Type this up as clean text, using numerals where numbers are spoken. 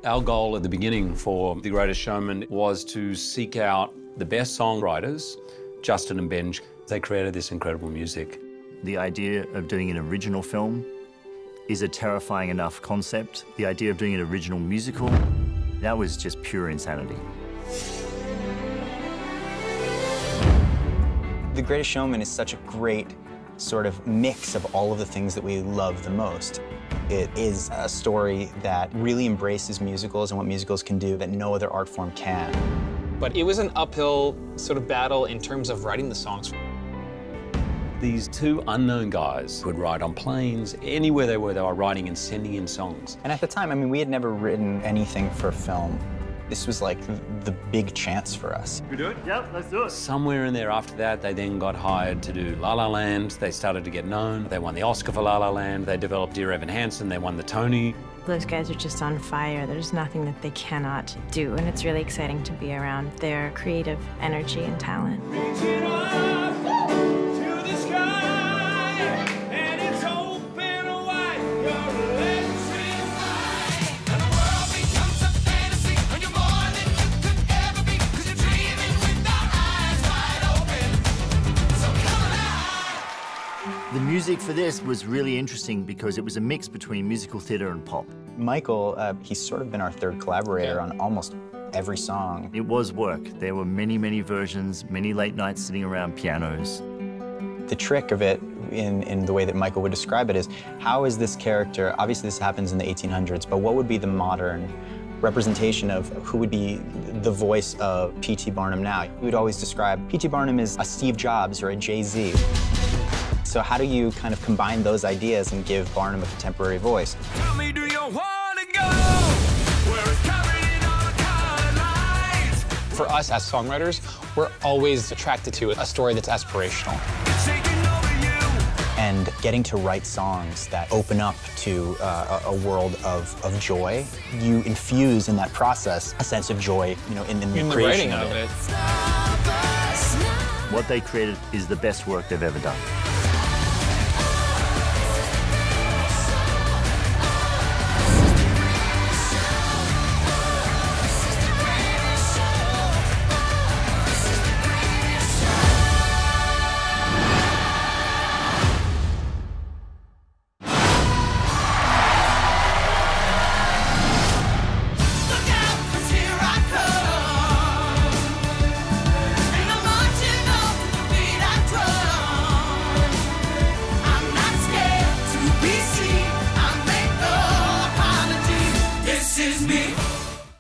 Our goal at the beginning for The Greatest Showman was to seek out the best songwriters, Justin and Benj. They created this incredible music. The idea of doing an original film is a terrifying enough concept. The idea of doing an original musical, that was just pure insanity. The Greatest Showman is such a great sort of mix of all of the things that we love the most. It is a story that really embraces musicals and what musicals can do that no other art form can. But it was an uphill sort of battle in terms of writing the songs. These two unknown guys would ride on planes, anywhere they were writing and sending in songs. And at the time, I mean, we had never written anything for film. This was like the big chance for us. We do it? Yep, let's do it. Somewhere in there after that, they then got hired to do La La Land. They started to get known. They won the Oscar for La La Land. They developed Dear Evan Hansen. They won the Tony. Those guys are just on fire. There's nothing that they cannot do, and it's really exciting to be around their creative energy and talent. The music for this was really interesting because it was a mix between musical theater and pop. Michael, he's sort of been our third collaborator on almost every song. It was work. There were many, many versions, many late nights sitting around pianos. The trick of it, in the way that Michael would describe it, is how is this character, obviously this happens in the 1800s, but what would be the modern representation of who would be the voice of P.T. Barnum now? We would always describe P.T. Barnum as a Steve Jobs or a Jay-Z. So how do you kind of combine those ideas and give Barnum a contemporary voice? Tell me, do you wanna go where it's covered in all the colored lights? For us as songwriters, we're always attracted to a story that's aspirational. It's taking over you. And getting to write songs that open up to a world of joy, you infuse in that process a sense of joy, you know, in the creation writing of it. What they created is the best work they've ever done. This is me.